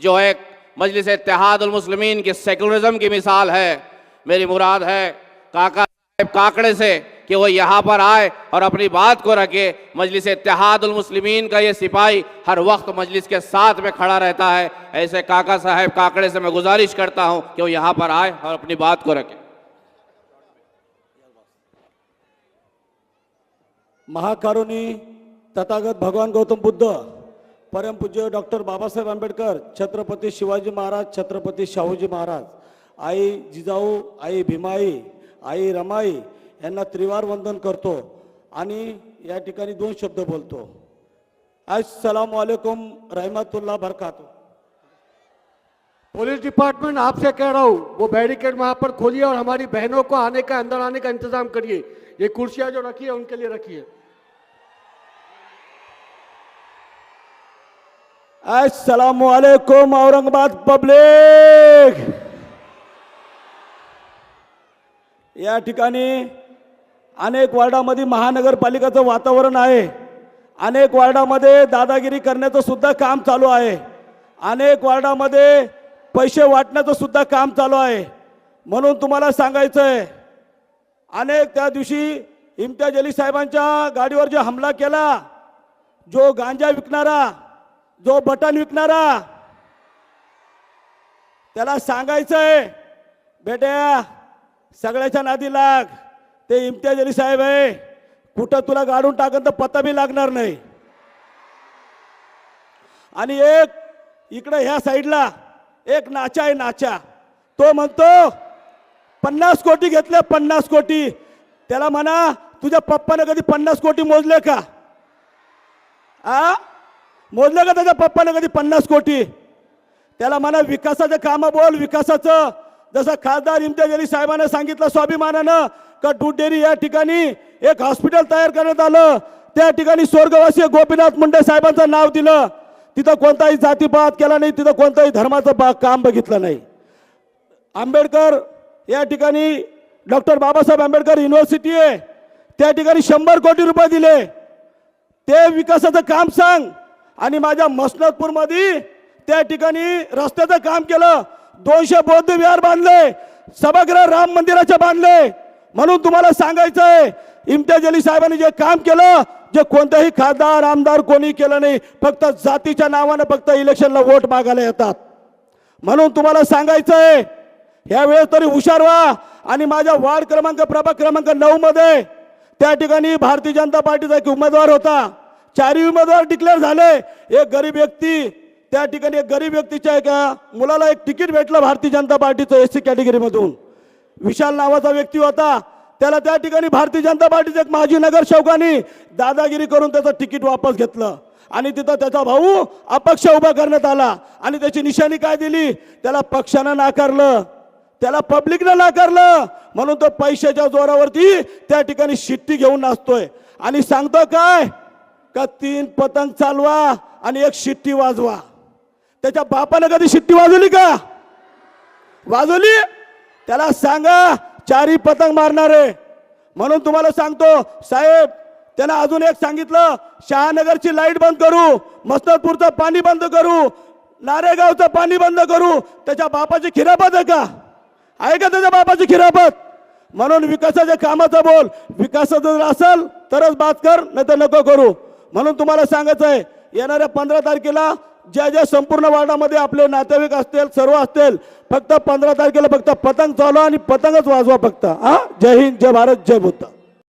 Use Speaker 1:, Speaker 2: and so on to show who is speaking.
Speaker 1: जो एक मजलिस इत्तेहादुल मुस्लिमीन की सेकुलरिज्म की मिसाल है। मेरी मुराद है काका साहब काकड़े से कि वो यहाँ पर आए और अपनी बात को रखे। मजलिस इत्तेहादुल मुस्लिमीन का ये सिपाही हर वक्त मजलिस के साथ में खड़ा रहता है। ऐसे काका साहब काकड़े से मैं गुजारिश करता हूँ कि वो यहाँ पर आए और अपनी बात को रखे।
Speaker 2: महाकारुणी तथागत भगवान गौतम बुद्ध, परम पूज्य डॉक्टर बाबासाहेब आंबेडकर, छत्रपती शिवाजी महाराज, छत्रपती शाहूजी महाराज, आई जिजाऊ, आई भीमाई, आई रमाई यांना त्रिवार वंदन करतो आणि या ठिकाणी दोन शब्द बोलतो। अस्सलाम वालेकुम रहमतुल्लाह बरकातहू।
Speaker 3: पुलिस डिपार्टमेंट आपसे कह रहा हूँ वो बैरिकेड वहां पर खोलिए और हमारी बहनों को आने का अंदर आने का इंतजाम करिए। ये कुर्सियां जो रखी है उनके लिए रखिए।
Speaker 2: अस्सलाम वालेकुम औरंगाबाद पब्लिक। या ठिकाणी अनेक वार्डामध्ये महानगरपालिकेचं वातावरण आहे। अनेक वार्डामध्ये दादागिरी करण्याचं सुद्धा काम चालू आहे। अनेक वार्डामध्ये पैसे वाटण्याचं सुद्धा काम चालू आहे। म्हणून तुम्हाला सांगायचं आहे, अनेक त्या दिवशी इम्तियाज अली साहेबांच्या गाडीवर जो हमला केला, जो गांजा विकणारा, जो बटन विकणारा, त्याला सांगायचं आहे बेटा सगळ्याच्या नादी लाग। ते इम्तियाज अली साहेब आहे, कुठं तुला गाडून टाकन तर पत्ता बी लागणार नाही। आणि एक इकडे ह्या साईडला एक नाचा आहे, नाचा तो म्हणतो 50 कोटी घेतले, 50 कोटी। त्याला म्हणा तुझ्या पप्पाने कधी 50 कोटी मोजले का? मोजले का त्याच्या पप्पाने कधी 50 कोटी? त्याला म्हणा विकासाचे काम बोल, विकासाचं। जसं खासदार इम्तियाज अली साहेबांना सांगितलं स्वाभिमानानं का दूध डेअरी या ठिकाणी एक हॉस्पिटल तयार करण्यात आलं, त्या ठिकाणी स्वर्गवासी गोपीनाथ मुंडे साहेबांचं नाव दिलं। तिथं कोणताही जातीपात केला नाही, तिथं कोणताही धर्माचं काम बघितलं नाही। आंबेडकर या ठिकाणी डॉक्टर बाबासाहेब आंबेडकर युनिव्हर्सिटी आहे, त्या ठिकाणी 100 कोटी रुपये दिले। ते विकासाचं काम सांग। आणि माझ्या मसनदपूरमध्ये त्या ठिकाणी रस्त्याचं काम केलं, 200 बौद्ध विहार बांधले, सभागृह राम मंदिराचे बांधले। म्हणून तुम्हाला सांगायचं आहे इम्तियाज अली साहेबांनी जे काम केलं, जे कोणतेही खासदार आमदार कोणी केलं नाही। फक्त जातीच्या नावाने फक्त इलेक्शनला वोट मागायला येतात। म्हणून तुम्हाला सांगायचं आहे या वेळेस तरी हुशार व्हा। आणि माझ्या वार्ड क्रमांक प्रभाग क्रमांक 9 मध्ये त्या ठिकाणी भारतीय जनता पार्टीचा एक उमेदवार होता, 4 उमेदवार डिक्लेअर झाले। एक गरीब व्यक्ती, त्या ठिकाणी एक गरीब व्यक्तीच्या एका मुलाला एक तिकीट भेटलं भारतीय जनता पार्टीचं एससी कॅटेगरीमधून। विशाल नावाचा व्यक्ती होता, त्याला त्या ठिकाणी भारतीय जनता पार्टीचे एक माजी नगरसेवकांनी दादागिरी करून त्याचं तिकीट वापस घेतलं आणि तिथं त्याचा भाऊ अपक्ष उभा करण्यात आला। आणि त्याची निशाणी काय दिली? त्याला पक्षानं नाकारलं, त्याला पब्लिकनं नाकारलं। म्हणून तो पैशाच्या जोरावरती त्या ठिकाणी शिट्टी घेऊन नाचतोय आणि सांगतो काय का 3 पतंग चालवा आणि 1 शिट्टी वाजवा। त्याच्या बापाने कधी शिट्टी वाजवली का? वाजवली? त्याला सांगा 4 पतंग मारणार आहे। म्हणून तुम्हाला सांगतो साहेब, त्यानं अजून एक सांगितलं शहानगरची लाईट बंद करू, मसनदपूरचं पाणी बंद करू, नारेगावचं पाणी बंद करू। त्याच्या बापाची खिरापत आहे का? आहे का त्याच्या बापाची खिरापत? म्हणून विकासाच्या कामाचं बोल, विकासाचं जर असेल तरच बात कर, नाही तर नको करू। म्हणून तुम्हाला सांगायचं आहे येणाऱ्या 15 तारखेला ज्या ज्या संपूर्ण वार्डामध्ये आपले नातेवाईक असतील, सर्व असतील, फक्त 15 तारखेला फक्त पतंग चालवा आणि पतंगच वाजवा फक्त। जय हिंद, जय भारत, जय बुद्ध।